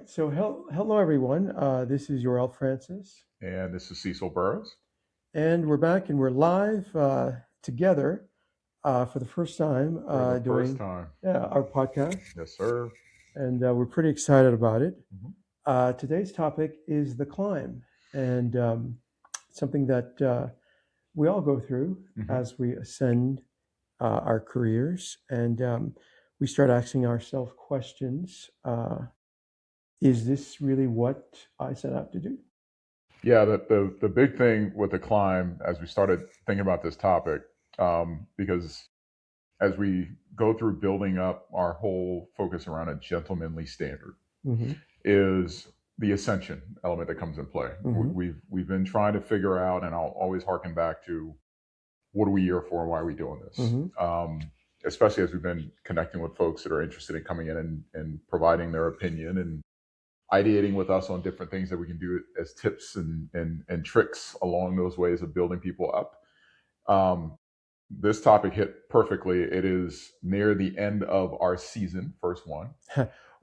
So hello everyone. This is Yor-El Francis, And this is Cecil Burrows. and we're back and we're live together for the first time For the first doing time. our podcast, Yes, sir. and we're pretty excited about it. Mhm. Today's topic is the climb, and something that we all go through Mhm. as we ascend our careers, and we start asking ourselves questions. Is this really what I set out to do? Yeah, the big thing with the climb, as we started thinking about this topic, because as we go through building up our whole focus around a gentlemanly standard, Hmm. is the ascension element that comes in play. Hmm. We've been trying to figure out, and I'll always harken back to what are we here for and why are we doing this. Hmm. Especially as we've been connecting with folks that are interested in coming in and providing their opinion and ideating with us on different things that we can do as tips and tricks along those ways of building people up. Um, this topic hit perfectly. It is near the end of our season, first one.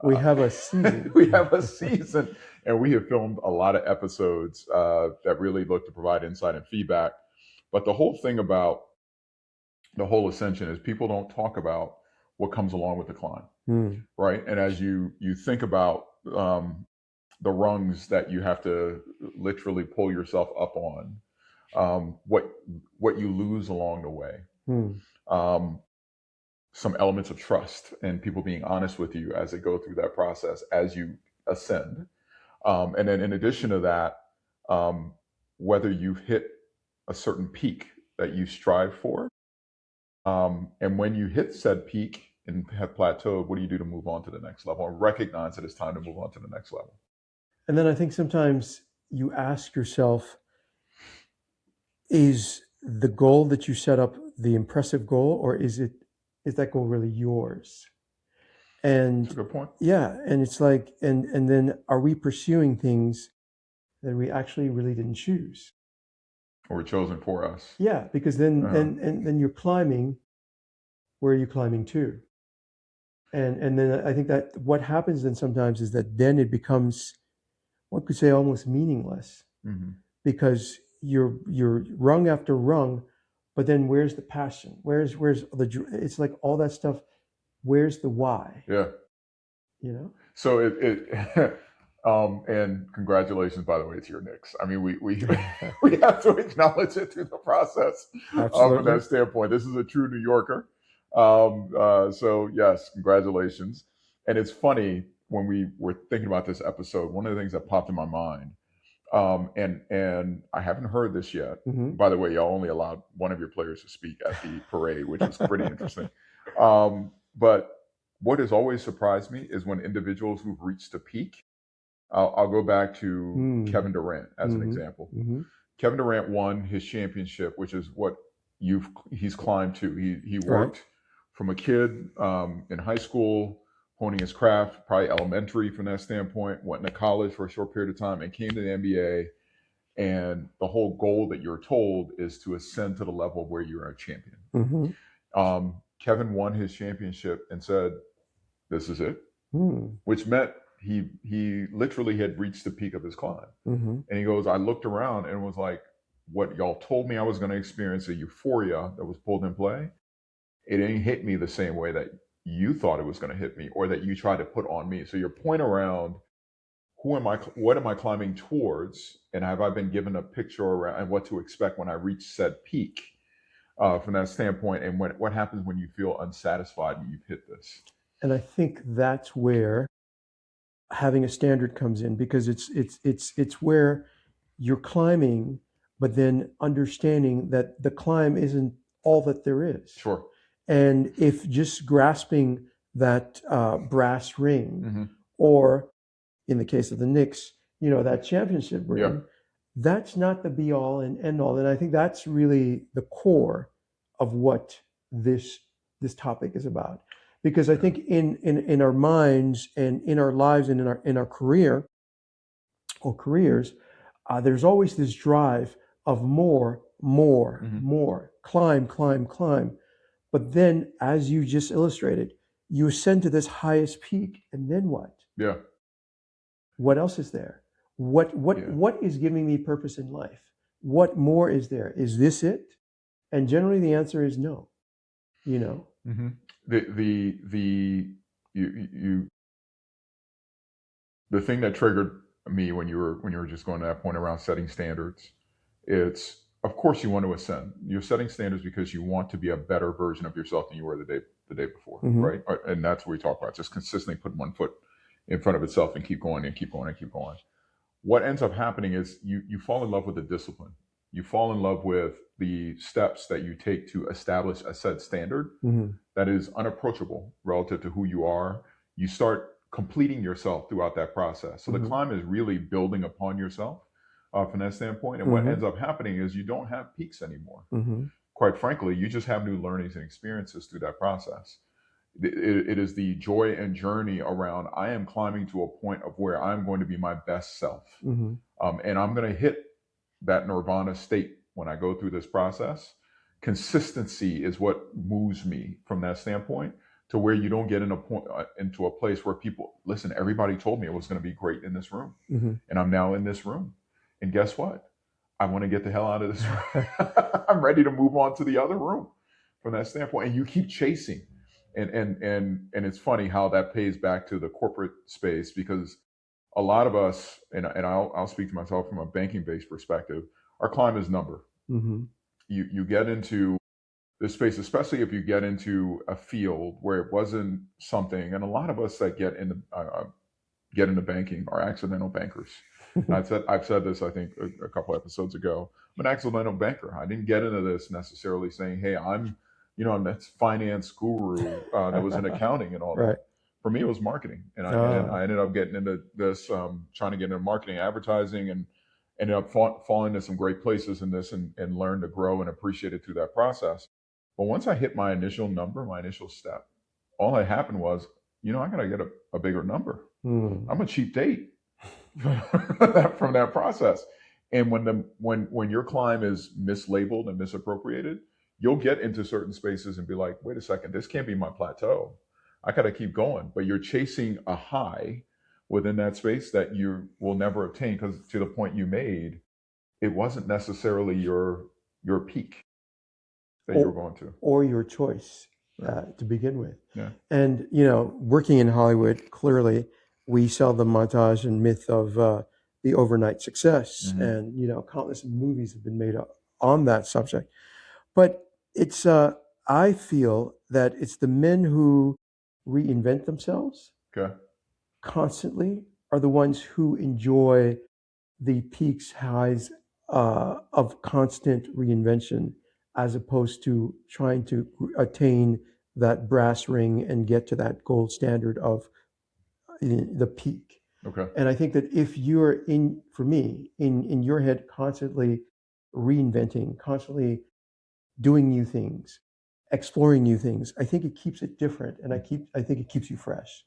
We have a season. We have a season, and we have filmed a lot of episodes that really look to provide insight and feedback. But the whole thing about the whole ascension is people don't talk about what comes along with the climb, Mm. right? And as you think about the rungs that you have to literally pull yourself up on, what you lose along the way, Mm. um, some elements of trust and people being honest with you as they go through that process as you ascend, and then in addition to that, um, whether you've hit a certain peak that you strive for, and when you hit said peak and have plateaued, what do you do to move on to the next level and recognize that it's time to move on to the next level? And then I think sometimes you ask yourself, is the goal that you set up the impressive goal, or is that goal really yours? It's a And good point. yeah, and it's like, and then are we pursuing things that we actually really didn't choose? Or chosen for us. Yeah, because then Uh-huh. then you're climbing. Where are you climbing to? And then I think that what happens then sometimes is that then it becomes, one could say, almost meaningless, Hmm. because you're rung after rung, but then where's the passion? Where's it's like all that stuff. Where's the why? Yeah. You know? So it and congratulations, by the way, to your Knicks. I mean, we we have to acknowledge it through the process. From Absolutely. that standpoint, this is a true New Yorker. So yes, congratulations. And it's funny when we were thinking about this episode. One of the things that popped in my mind, and I haven't heard this yet. Hmm. By the way, y'all only allowed one of your players to speak at the parade, which was pretty interesting. But what has always surprised me is when individuals who've reached a peak. I'll go back to Mm. Kevin Durant as an Hmm. example. Hmm. Kevin Durant won his championship, which is what he's climbed to. He Right. worked from a kid in high school, honing his craft, probably elementary from that standpoint. Went into college for a short period of time and came to the NBA. And the whole goal that you're told is to ascend to the level where you're a champion. Hmm. Kevin won his championship and said, "This is it," Mm. which meant he literally had reached the peak of his climb. Hmm. And he goes, I looked around and was like, what y'all told me I was going to experience, a euphoria that was pulled in play, it didn't hit me the same way that you thought it was going to hit me or that you tried to put on me. So your point around what am I climbing towards, and have I been given a picture around and what to expect when I reach said peak, from that standpoint, and what happens when you feel unsatisfied when you've hit this? And I think that's where having a standard comes in, because it's where you're climbing, but then understanding that the climb isn't all that there is. Sure. And if just grasping that brass ring, Hmm. or in the case of the Knicks, that championship Yeah. ring, that's not the be all and end all. And I think that's really the core of what this topic is about. Because I Yeah. think in our minds and in our lives and in our career or careers, there's always this drive of more, more, Hmm. more, climb, climb, climb. But then, as you just illustrated, you ascend to this highest peak, and then what? Yeah. What else is there? What what Yeah. what is giving me purpose in life? What more is there? Is this it? And generally the answer is no. You know. hmm the you the thing that triggered me when you were just going to that point around setting standards, it's of course you want to ascend. You're setting standards because you want to be a better version of yourself than you were the day before, Mm-hmm. right? And that's what we talk about. Just consistently put one foot in front of itself and keep going and keep going and keep going. What ends up happening is you fall in love with the discipline. You fall in love with the steps that you take to establish a set standard Mm-hmm. that is unapproachable relative to who you are. You start completing yourself throughout that process. So the Mm-hmm. climb is really building upon yourself from that standpoint. And what Mm-hmm. ends up happening is you don't have peaks anymore. Mm-hmm. Quite frankly, you just have new learnings and experiences through that process. It is the joy and journey around I am climbing to a point of where I'm going to be my best self. Mm-hmm. And I'm going to hit that nirvana state when I go through this process. Consistency is what moves me from that standpoint to where you don't get into a place where people listen. Everybody told me it was going to be great in this room, Mm-hmm. and I'm now in this room. And guess what? I want to get the hell out of this room. I'm ready to move on to the other room from that standpoint. And you keep chasing, and it's funny how that pays back to the corporate space because a lot of us, and I'll speak to myself from a banking based perspective, our climb is number. Mm-hmm. You get into this space, especially if you get into a field where it wasn't something, and a lot of us that get into banking are accidental bankers. And I've said this I think a couple episodes ago. I'm an accidental banker. I didn't get into this necessarily saying, "Hey, I'm that finance guru that was in accounting and all Right. that." For me, it was marketing, and Ah. I ended up getting into this, trying to get into marketing, advertising, and ended up falling into some great places in this, and learned to grow and appreciate it through that process. But once I hit my initial number, my initial step, all that happened was, I got to get a bigger number. Mm. I'm a cheap date from that process. And when your climb is mislabeled and misappropriated, you'll get into certain spaces and be like, wait a second, this can't be my plateau. I got to keep going. But you're chasing a high within that space that you will never obtain because to the point you made, it wasn't necessarily your peak that you were Or, going to. or your choice Right. to begin with. Yeah. And, working in Hollywood, clearly, we sell the montage and myth of the overnight success. hmm And, countless movies have been made on that subject. But I feel that it's the men who reinvent themselves Okay. constantly are the ones who enjoy the peaks, highs of constant reinvention, as opposed to trying to attain that brass ring and get to that gold standard of the peak. Okay. And I think that if you're for me, in your head, constantly reinventing, constantly doing new things, exploring new things, I think it keeps it different, and I think it keeps you fresh.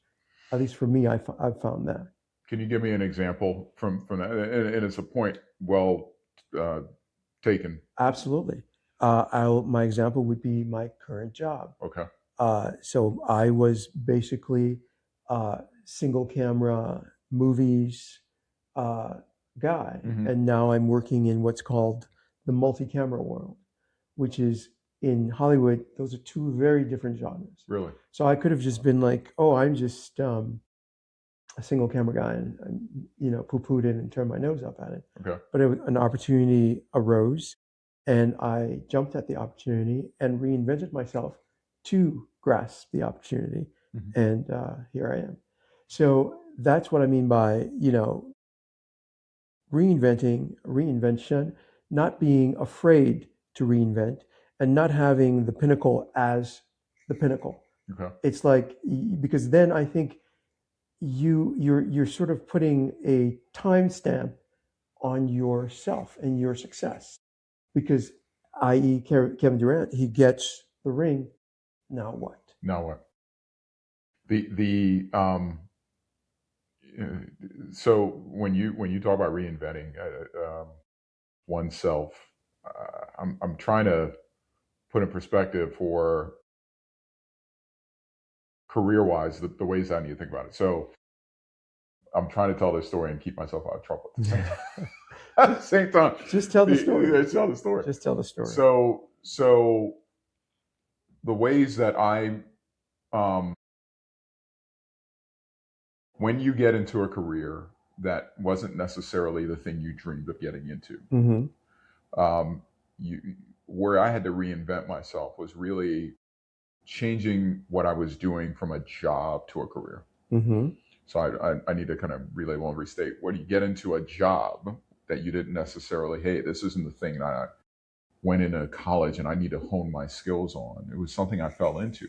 At least for me, I've found that. Can you give me an example from that? And it's a point well uh, taken. Absolutely. My example would be my current job. Okay. So I was basically single camera movies uh, guy, hmm and now I'm working in what's called the multi-camera world, which is in Hollywood. Those are two very different genres. Really? So I could have just been like, "Oh, I'm just a single camera guy," and poo-pooed it and turned my nose up at it. Okay. But an opportunity arose, and I jumped at the opportunity and reinvented myself to grasp the opportunity, hmm and here I am. So that's what I mean by reinvention, not being afraid to reinvent, and not having the pinnacle as the pinnacle. Okay. It's like because then I think you're sort of putting a timestamp on yourself and your success because i.e. Kevin Durant, he gets the ring. Now what? Now what? The uh, so when you talk about reinventing oneself, I'm trying to put in perspective for career wise the ways I need to think about it. So I'm trying to tell this story and keep myself out of trouble at the same time. At the same time, Just tell the story. tell the story. Just tell the story. So the ways that um, when you get into a career that wasn't necessarily the thing you dreamed of getting into, um, you, where I had to reinvent myself was really changing what I was doing from a job to a career. So I need to kind of relabel and restate. When you get into a job that you didn't necessarily, hey, this isn't the thing that I went into college and I need to hone my skills on. It was something I fell into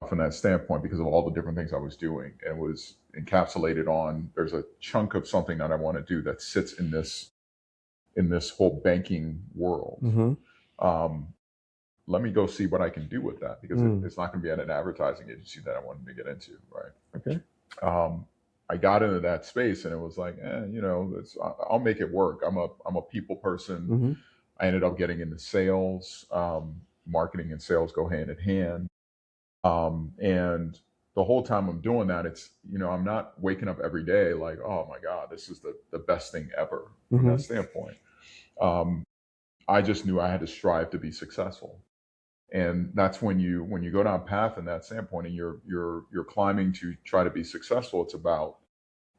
from that standpoint because of all the different things I was doing. And it was encapsulated on, there's a chunk of something that I want to do that sits in this whole banking world. Let me go see what I can do with that because it's not going to be at an advertising agency that I wanted to get into, right? Okay. I got into that space and it was like, I'll make it work. I'm a people person. I ended up getting into sales. Marketing and sales go hand in hand. And the whole time I'm doing that, it's, I'm not waking up every day like, oh my God, this is the best thing ever from that standpoint. I just knew I had to strive to be successful. And that's when you go down path in that standpoint and you're climbing to try to be successful, it's about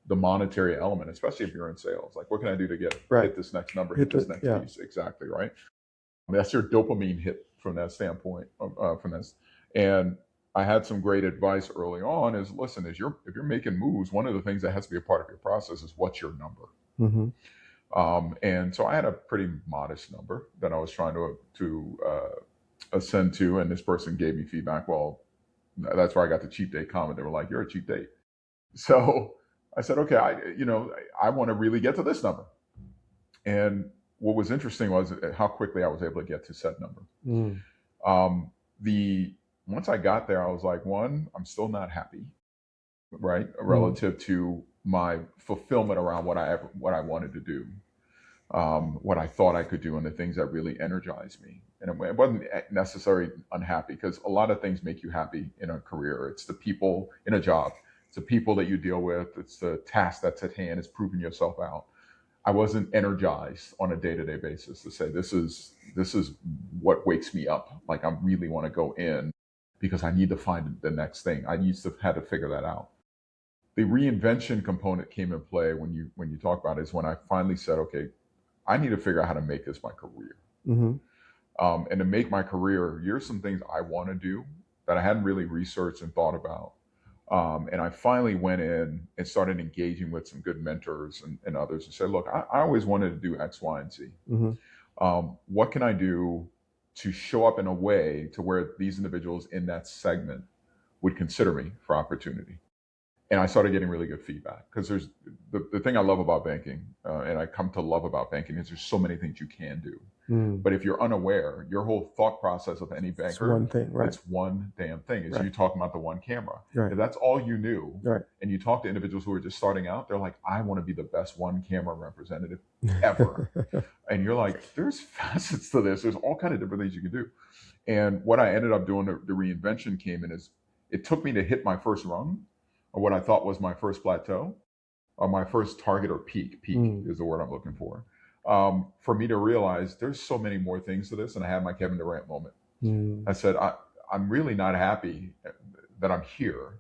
the monetary element, especially if you're in sales. Like, what can I do to hit this next number, hit this next piece? Exactly, right? I mean, that's your dopamine hit from that standpoint, from this. And I had some great advice early on is, listen, if you're making moves, one of the things that has to be a part of your process is what's your number. And so I had a pretty modest number that I was trying to ascend to, and this person gave me feedback. Well, that's where I got the cheap date comment. They were like, "You're a cheap date." So I said, "Okay, I want to really get to this number." And what was interesting was how quickly I was able to get to said number. Once I got there, I was like, one, I'm still not happy, right, relative to my fulfillment around what I wanted to do. What I thought I could do and the things that really energized me. And it wasn't necessarily unhappy because a lot of things make you happy in a career. It's the people in a job. It's the people that you deal with. It's the task that's at hand. It's proving yourself out. I wasn't energized on a day-to-day basis to say, this is what wakes me up. Like, I really want to go in because I need to find the next thing. I used to had to figure that out. The reinvention component came in play when you talk about it, is when I finally said, okay, I need to figure out how to make this my career. And to make my career, here's some things I want to do that I hadn't really researched and thought about. And I finally went in and started engaging with some good mentors and others and said, look, I always wanted to do X, Y, and Z. What can I do to show up in a way to where these individuals in that segment would consider me for opportunity? And I started getting really good feedback because there's the thing I love about banking, and I come to love about banking, is there's so many things you can do. But if you're unaware, your whole thought process of any banker, it's one thing, right? It's one damn thing. Is you talking about the one camera. Right. If that's all you knew, right, and you talk to individuals who are just starting out, they're like, I want to be the best one camera representative ever. And you're like, there's facets to this. There's all kind of different things you can do. And what I ended up doing, the reinvention came in, is it took me to hit my first rung, or what I thought was my first plateau, or my first target, or peak. Peak is the word I'm looking for me to realize there's so many more things to this. And I had my Kevin Durant moment. I said, I'm really not happy that I'm here.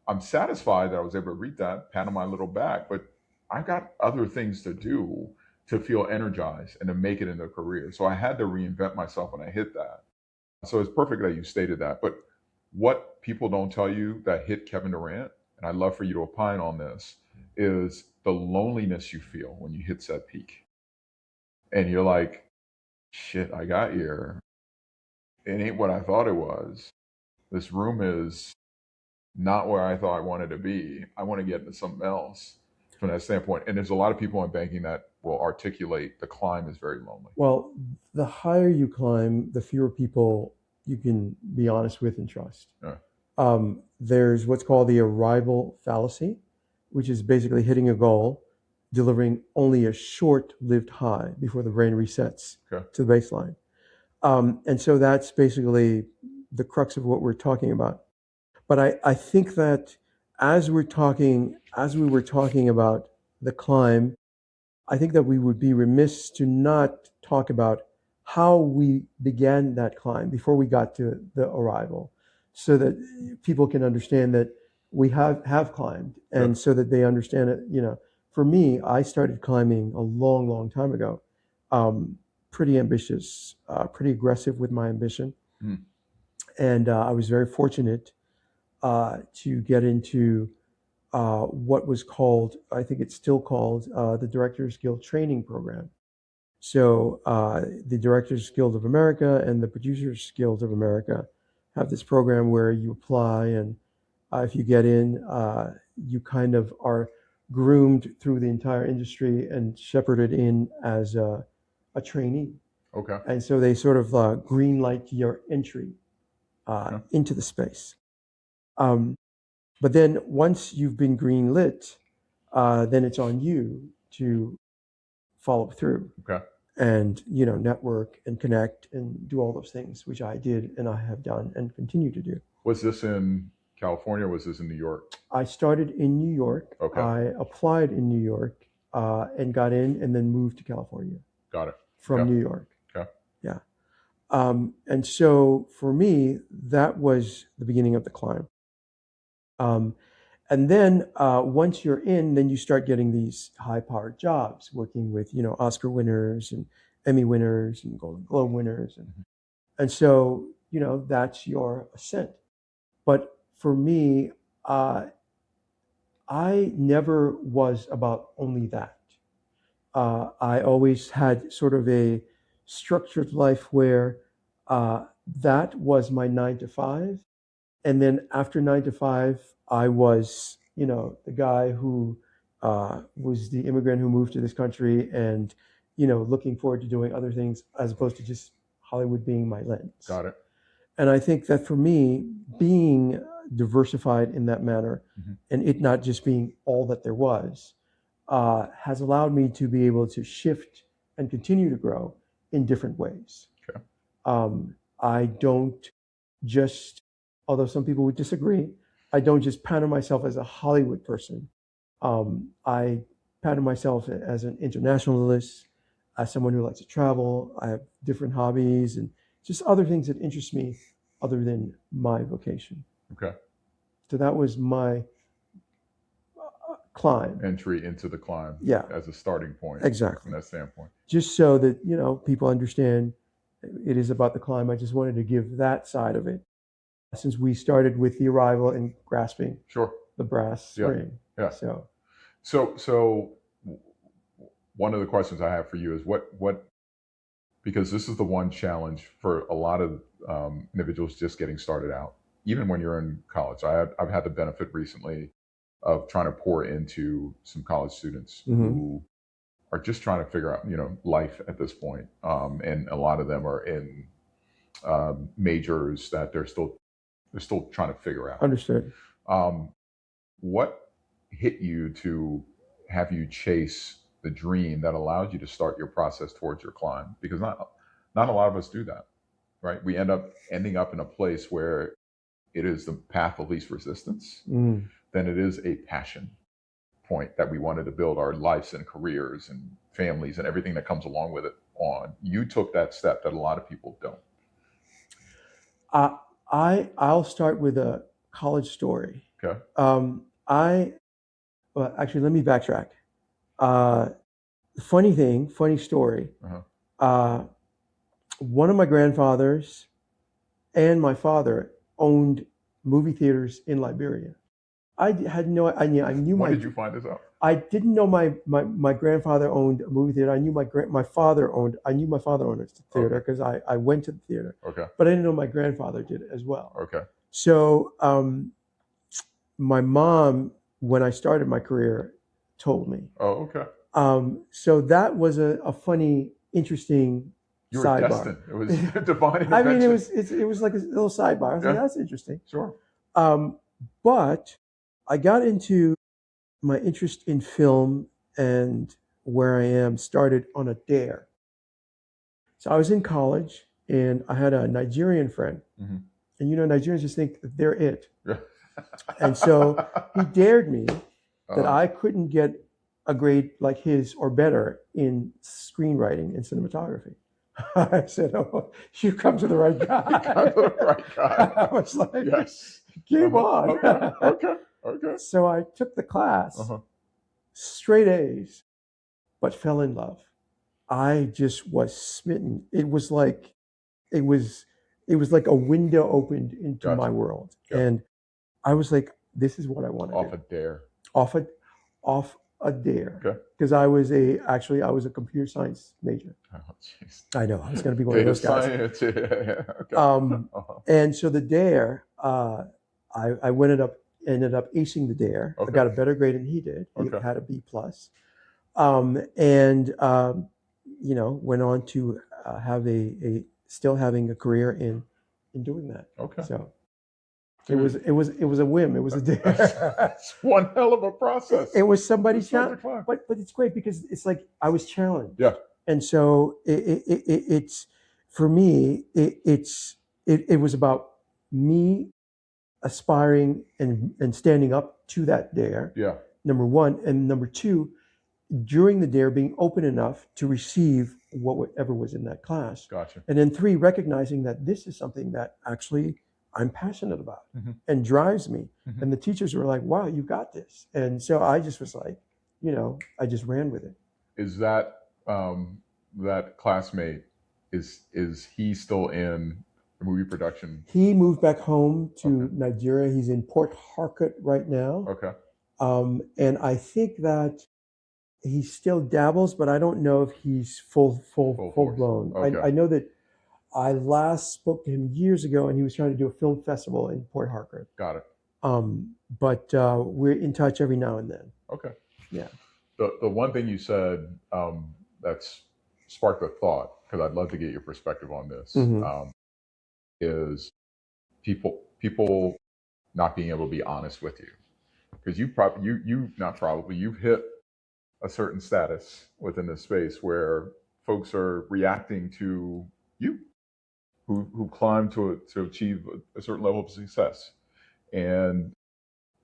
I'm satisfied that I was able to read that, pat on my little back, but I've got other things to do to feel energized and to make it into a career. So I had to reinvent myself when I hit that. So it's perfect that you stated that. But what people don't tell you that hit Kevin Durant, and I'd love for you to opine on this, is the loneliness you feel when you hit that peak. And you're like, shit, I got here. It ain't what I thought it was. This room is not where I thought I wanted to be. I want to get into something else from that standpoint. And there's a lot of people in banking that will articulate the climb is very lonely. Well, the higher you climb, the fewer people you can be honest with and trust. There's what's called the arrival fallacy, which is basically hitting a goal, delivering only a short-lived high before the brain resets to the baseline. And so that's basically the crux of what we're talking about. But I think that as we were talking about the climb, I think that we would be remiss to not talk about how we began that climb before we got to the arrival, so that people can understand that we have climbed, and Sure. so that they understand it. For me, I started climbing a long, long time ago. Pretty ambitious, pretty aggressive with my ambition, Mm. and I was very fortunate to get into what was called, I think it's still called, the Directors Guild Training Program. So the Directors Guild of America and the Producers Guild of America have this program where you apply, and if you get in, you kind of are groomed through the entire industry and shepherded in as a trainee. Okay. And so they sort of green light your entry Yeah. into the space. Um, but then once you've been green lit, then it's on you to follow through Okay. and network and connect and do all those things, which I did and I have done and continue to do. Was this in California? Or was this in New York? I started in New York. Okay. I applied in New York and got in, and then moved to California Got it. from Okay. New York. Okay. Yeah. And so for me, that was the beginning of the climb. And then once you're in, then you start getting these high-powered jobs, working with Oscar winners and Emmy winners and Golden Globe winners, and so that's your ascent. But for me, I never was about only that. I always had sort of a structured life where that was my 9 to 5, and then after 9 to 5, I was, the guy who was the immigrant who moved to this country, and looking forward to doing other things as opposed to just Hollywood being my lens. Got it. And I think that for me, being diversified in that manner, and it not just being all that there was, has allowed me to be able to shift and continue to grow in different ways. Okay. I don't just, although some people would disagree, I don't just pattern myself as a Hollywood person. I pattern myself as an internationalist, as someone who likes to travel. I have different hobbies and just other things that interest me other than my vocation. Okay. So that was my climb. Entry into the climb. Yeah. As a starting point. Exactly. From that standpoint. Just so that, people understand it is about the climb. I just wanted to give that side of it, since we started with the arrival and grasping Sure. the brass ring. Yeah. So one of the questions I have for you is what because this is the one challenge for a lot of individuals just getting started out, even when you're in college. I've had the benefit recently of trying to pour into some college students who are just trying to figure out, life at this point. And a lot of them are in majors that they're still trying to figure out. Understood. What hit you to have you chase the dream that allowed you to start your process towards your climb? Because not a lot of us do that, right? We ending up in a place where it is the path of least resistance, then it is a passion point that we wanted to build our lives and careers and families and everything that comes along with it on. You took that step that a lot of people don't. I'll start with a college story. Okay. Well, actually, let me backtrack. Funny story. One of my grandfathers and my father owned movie theaters in Liberia. I had no idea. I knew When did you find this out? I didn't know my grandfather owned a movie theater. I knew my father owned a theater because I went to the theater. Okay. But I didn't know my grandfather did it as well. Okay. So my mom, when I started my career, told me. Oh, okay. So that was a funny, interesting You were sidebar. destined. It was divine intervention. I mean, it was like a little sidebar. I was like, that's interesting. Sure. But I got into my interest in film, and where I am started on a dare. So I was in college, and I had a Nigerian friend. And Nigerians just think that they're it. And so he dared me that Uh, I couldn't get a grade like his or better in screenwriting and cinematography. I said, "Oh, you come to the right you got guy." the right guy. I was like, Yes. "Game Uh-huh. on." Okay. Okay. Okay. So I took the class, Uh-huh. straight A's, but fell in love. I just was smitten. It was it was like a window opened into my Gotcha. world, Gotcha. and I was like, "This is what I want to Off do." a dare. Off a off a dare, Okay. because I was a computer science major. Oh, jeez. I know I was going to be one of Data those guys. science. Yeah. Okay. Um, Uh-huh. and so the dare, I ended up acing the dare. I Okay. got a better grade than he did. He Okay. had a B plus, and went on to have a still having a career in doing that. Okay. So Dude, it was a whim. It was a dare. that's one hell of a process It was to somebody's start challenge, your climb. but it's great because it's like I was challenged, Yeah. and so it's for me. It was about me aspiring and standing up to that dare. Yeah. Number one, and number two, during the dare, being open enough to receive whatever was in that class, Gotcha. and then three, recognizing that this is something that actually I'm passionate about Mm-hmm. and drives me. Mm-hmm. And the teachers were like, "Wow, you got this!" And so I just was like, I just ran with it. Is that classmate, is he still in the movie production? He moved back home to Okay. Nigeria. He's in Port Harcourt right now, Okay. and I think that he still dabbles, but I don't know if he's Full full force. blown. Okay. I know that I last spoke to him years ago, and he was trying to do a film festival in Port Harcourt. Got it. But we're in touch every now and then. Okay. Yeah. The one thing you said, that's sparked a thought, because I'd love to get your perspective on this, Mhm. is people not being able to be honest with you, because you've hit a certain status within this space where folks are reacting to you, who climb to achieve a certain level of success, and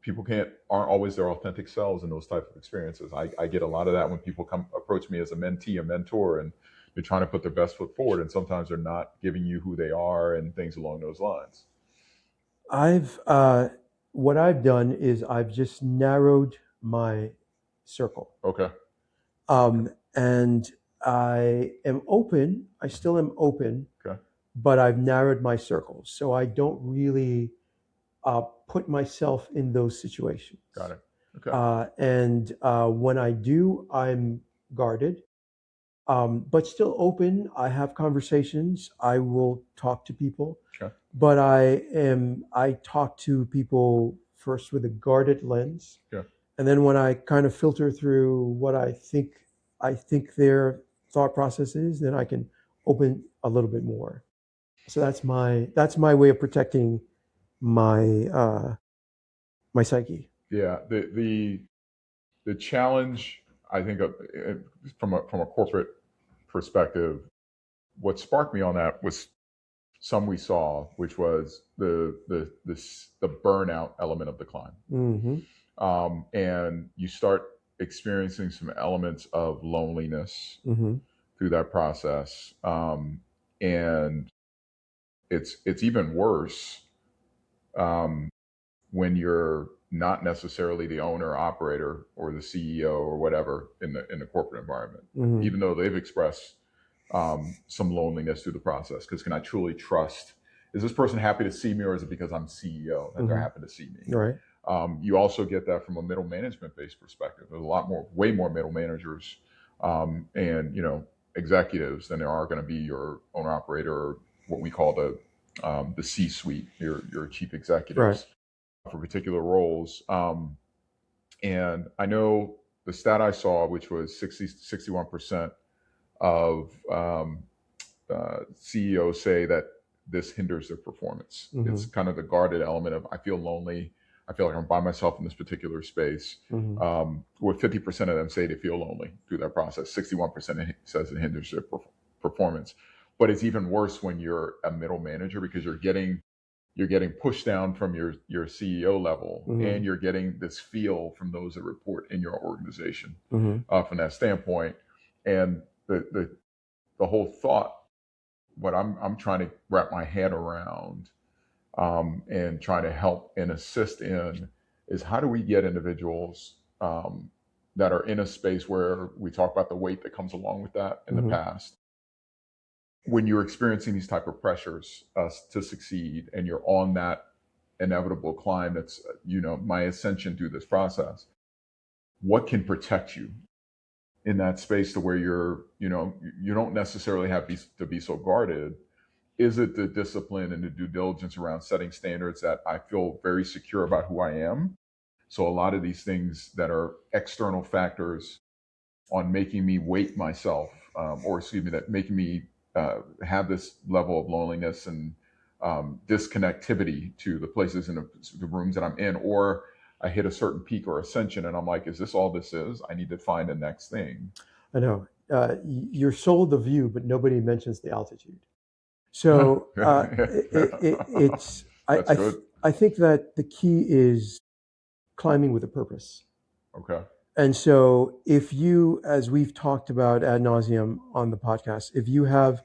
people aren't always their authentic selves in those type of experiences. I get a lot of that when people come approach me as a mentee, a mentor, and they're trying to put their best foot forward, and sometimes they're not giving you who they are and things along those lines. I've what I've done is I've just narrowed my circle, Okay. and I am open. I still am open, Okay. but I've narrowed my circle, so I don't really put myself in those situations. Got it. Okay. And when I do, I'm guarded, but still open. I have conversations. I will talk to people, Okay. but I talk to people first with a guarded lens, Yeah. and then when I kind of filter through what I think their thought process is, then I can open a little bit more. So that's my way of protecting my my psyche. Yeah. The challenge, I think, from a corporate perspective, what sparked me on that was some we saw, which was the burnout element of the climb. Mm-hmm. And you start experiencing some elements of loneliness Mm-hmm. through that process, and it's even worse, um, when you're not necessarily the owner, operator, or the CEO or whatever in the corporate environment, Mm-hmm. even though they've expressed some loneliness through the process. Because can I truly trust? Is this person happy to see me, or is it because I'm CEO that they're Mm-hmm. happy to see me? Right. You also get that from a middle management based perspective. There's way more middle managers, and executives than there are going to be your owner operator, or what we call the C-suite, your chief Right. executives for particular roles. And I know the stat I saw, which was 61% of CEOs say that this hinders their performance. Mm-hmm. It's kind of the guarded element of, I feel lonely. I feel like I'm by myself in this particular space. Mm-hmm. Where 50% of them say they feel lonely through that process. 61% says it hinders their performance. But it's even worse when you're a middle manager, because you're getting you're getting pushed down from your CEO level, Mm-hmm. and you're getting this feel from those that report in your organization Mm-hmm. from that standpoint. And the whole thought, what I'm trying to wrap my head around and trying to help and assist in is how do we get individuals that are in a space where we talk about the weight that comes along with that in the Mm-hmm. past. When you're experiencing these type of pressures to succeed, and you're on that inevitable climb that's my ascension through this process, what can protect you in that space to where you don't necessarily have to be so guarded? Is it the discipline and the due diligence around setting standards that I feel very secure about who I am? So a lot of these things that are external factors on making me weight myself, or excuse me, that making me have this level of loneliness and disconnectivity to the places in the rooms that I'm in, or I hit a certain peak or ascension, and I'm like, is this all this is? I need to find the next thing. I know. You're sold the view, but nobody mentions the altitude. So it's That's good. I think that the key is climbing with a purpose. Okay. And so if you, as we've talked about ad nauseum on the podcast, if you have,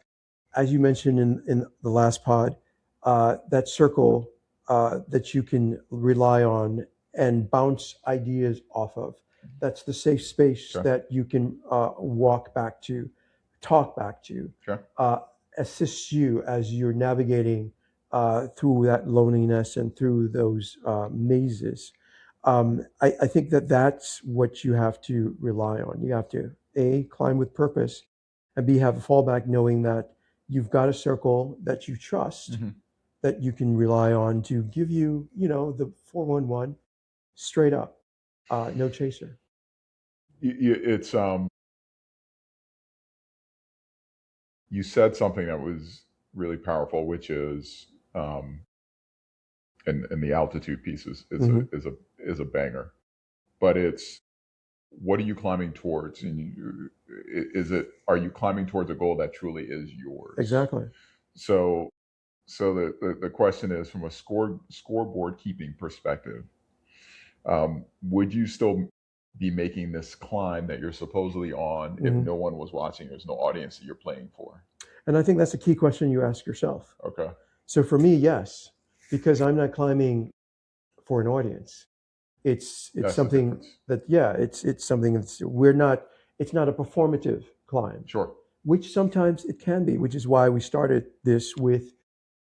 as you mentioned in the last pod, that circle that you can rely on and bounce ideas off of, that's the safe space Okay. that you can walk back to, talk back to, Okay. assists you as you're navigating through that loneliness and through those mazes. I think that that's what you have to rely on. You have to A, climb with purpose, and B, have a fallback knowing that you've got a circle that you trust, Mm-hmm. that you can rely on to give you, the 411 straight up, no chaser. It's you said something that was really powerful, which is and the altitude piece is Mhm. is a banger, but it's what are you climbing towards, and are you climbing towards a goal that truly is yours? Exactly. So the question is, from a scoreboard keeping perspective, would you still be making this climb that you're supposedly on if Mhm. no one was watching? There's no audience that you're playing for. And I think that's a key question you ask yourself. Okay. So for me, yes, because I'm not climbing for an audience. It's That's the something difference. that, yeah, it's something that's, we're not, it's not a performative climb, Sure. which sometimes it can be, which is why we started this with,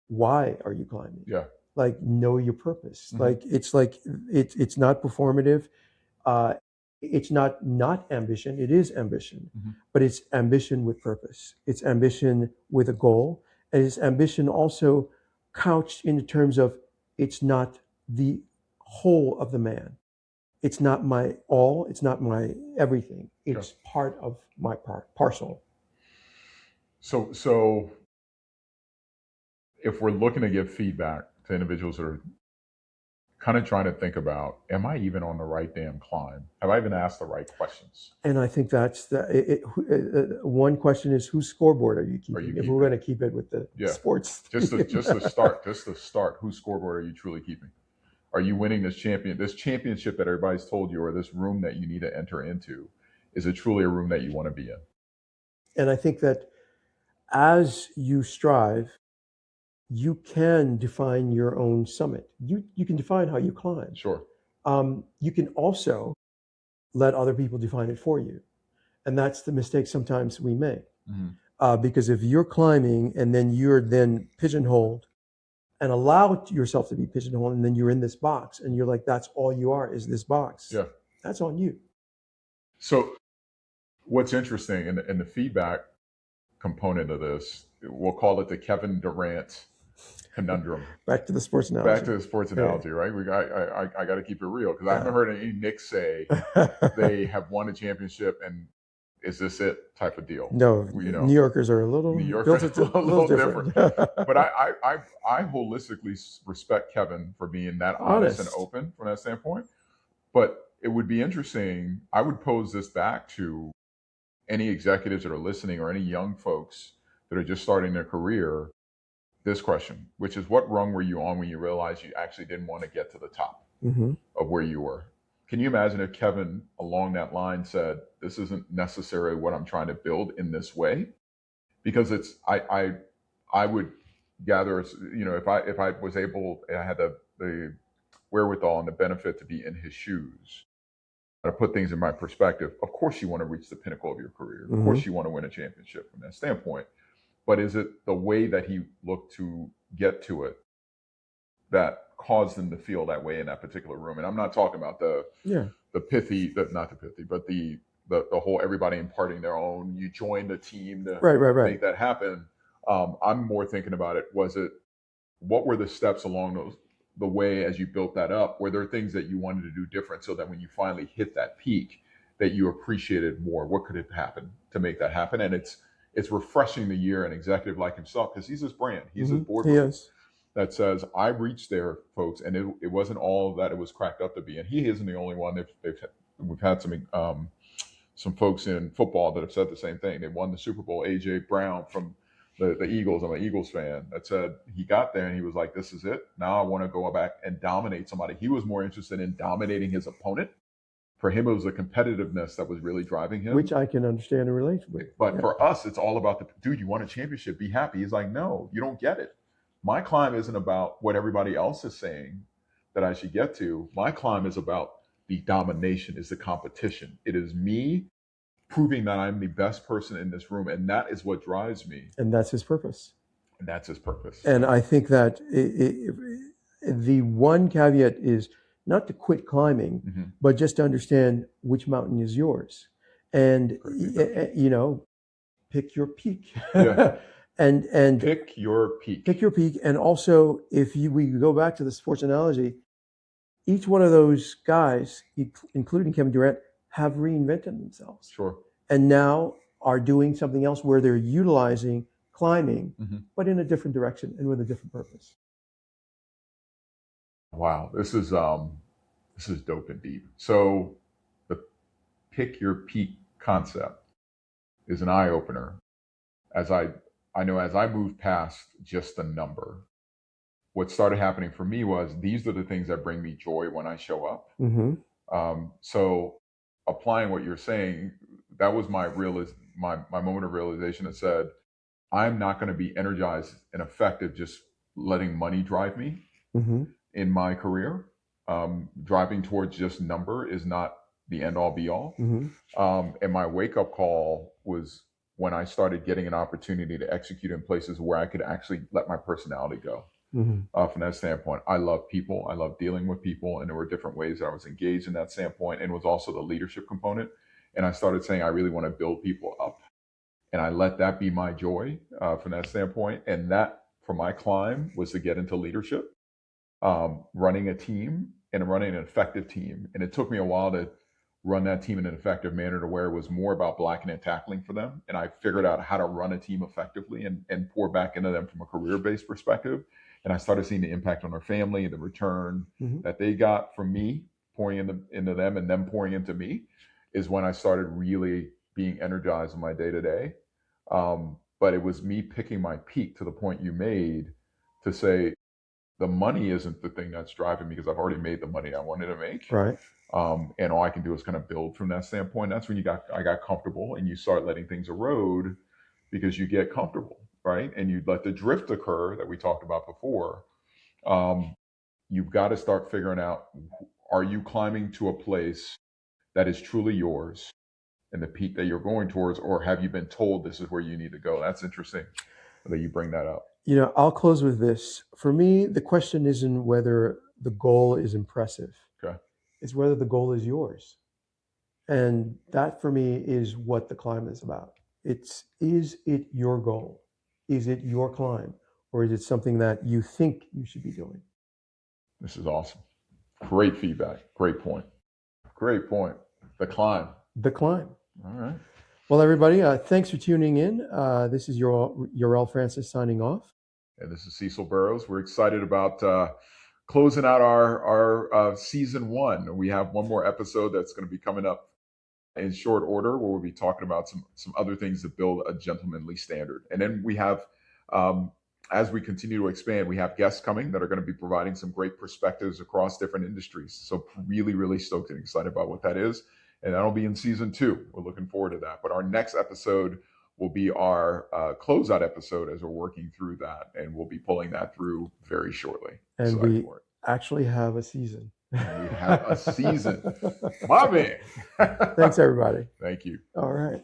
why are you climbing? Yeah. Like, know your purpose. Hmm. Like it's not performative. Uh, it's not ambition. It is ambition, Hmm. but it's ambition with purpose. It's ambition with a goal, and it's ambition also couched in terms of, it's not the whole of the man. It's not my all. It's not my everything. Okay. It's part of my parcel. So if we're looking to give feedback to individuals that are kind of trying to think about, am I even on the right damn climb? Have I even asked the right questions? And I think that's one question is, whose scoreboard are you Are you keeping? If we're keeping? going to keep it with the Yeah. sports, Just to start, whose scoreboard are you truly keeping? Are you winning this championship that everybody's told you, or this room that you need to enter into? Is it truly a room that you want to be in? And I think that as you strive, you can define your own summit. You can define how you climb. Sure. You can also let other people define it for you, and that's the mistake sometimes we make. Hmm. Because if you're climbing and then you're then pigeonholed and allow yourself to be pigeonholed, and then you're in this box, and you're like, that's all you are, is this box. Yeah. That's on you. So what's interesting in the feedback component of this, we'll call it the Kevin Durant conundrum. Back to the sports Back analogy. to the sports Yeah. analogy, right? I got to keep it real, because I Yeah. haven't heard any Knicks say they have won a championship and is this it type of deal. No, New Yorkers are a little New York built are a a little little different. But I holistically respect Kevin for being that honest and Honest. open from that standpoint. But it would be interesting. I would pose this back to any executives that are listening, or any young folks that are just starting their career. this question, which is what rung were you on when you realized you actually didn't want to get to the top Mm-hmm. of where you were? Can you imagine if Kevin along that line said, this isn't necessarily what I'm trying to build in this way? Because it's I would gather, if I was able, I had the wherewithal and the benefit to be in his shoes, to put things in my perspective. Of course you want to reach the pinnacle of your career. Of Mm-hmm. course you want to win a championship from that standpoint. But is it the way that he looked to get to it that caused him to feel that way in that particular room? And I'm not talking about Yeah. the pithy, not the pithy, but the whole everybody imparting their own. You join the team to Right. make that happen. I'm more thinking about it. What were the steps along the way as you built that up? Were there things that you wanted to do different so that when you finally hit that peak, that you appreciated more? What could have happened to make that happen? And it's refreshing to hear an executive like himself, because he's his brand, he's his Mm-hmm. He boardroom, is. that says, I reached there, folks, and it wasn't all that it was cracked up to be. And he isn't the only one. We've had some folks in football that have said the same thing. They won the Super Bowl. AJ Brown from the Eagles, I'm an Eagles fan, that said he got there and he was like, this is it. Now I want to go back and dominate somebody. He was more interested in dominating his opponent. For him, it was the competitiveness that was really driving him. Which I can understand and relate with. But Yeah. for us, it's all about dude, you won a championship, be happy. He's like, no, you don't get it. My climb isn't about what everybody else is saying that I should get to. My climb is about the domination, is the competition. It is me proving that I'm the best person in this room. And that is what drives me. And that's his purpose. And that's his purpose. And I think that the one caveat is not to quit climbing, Mm-hmm. but just to understand which mountain is yours. And, pick your peak. Yeah. and Pick your peak. Pick your peak. And also, we go back to the sports analogy, each one of those guys, including Kevin Durant, have reinvented themselves. Sure. And now are doing something else where they're utilizing climbing, Mm-hmm. but in a different direction and with a different purpose. Wow, this is dope and deep. So the pick your peak concept is an eye opener. As I know, as I moved past just the number, what started happening for me was these are the things that bring me joy when I show up. Mm-hmm. So applying what you're saying, that was my moment of realization that said, I'm not going to be energized and effective just letting money drive me. Mm-hmm. In my career. Driving towards just number is not the end all be all. Mm-hmm. And my wake up call was when I started getting an opportunity to execute in places where I could actually let my personality go. Mm-hmm. From that standpoint, I love people. I love dealing with people. And there were different ways that I was engaged in that standpoint, and it was also the leadership component. And I started saying, I really want to build people up. And I let that be my joy from that standpoint. And that, for my climb, was to get into leadership. Running a team and running an effective team. And it took me a while to run that team in an effective manner to where it was more about blocking and tackling for them. And I figured out how to run a team effectively and pour back into them from a career-based perspective. And I started seeing the impact on their family and the return Mm-hmm. that they got from me pouring into them and them pouring into me, is when I started really being energized in my day-to-day. But it was me picking my peak, to the point you made, to say, the money isn't the thing that's driving me, because I've already made the money I wanted to make. Right. And all I can do is kind of build from that standpoint. That's when I got comfortable, and you start letting things erode because you get comfortable, right? And you let the drift occur that we talked about before. You've got to start figuring out, are you climbing to a place that is truly yours and the peak that you're going towards, or have you been told this is where you need to go? That's interesting that you bring that up. I'll close with this. For me, the question isn't whether the goal is impressive. Okay. It's whether the goal is yours. And that, for me, is what the climb is about. Is it your goal? Is it your climb? Or is it something that you think you should be doing? This is awesome. Great feedback. Great point. Great point. The climb. The climb. All right. Well, everybody, thanks for tuning in. This is Yor-El Francis signing off. And this is Cecil Burrows. We're excited about closing out our season 1. We have one more episode that's going to be coming up in short order, where we'll be talking about some other things to build a gentlemanly standard. And then we have as we continue to expand, we have guests coming that are going to be providing some great perspectives across different industries. So really, really stoked and excited about what that is. And that'll be in season 2. We're looking forward to that. But our next episode will be our closeout episode as we're working through that. And we'll be pulling that through very shortly. And Excited we for it. actually have a season. And we have a season. My man. Thanks, everybody. Thank you. All right.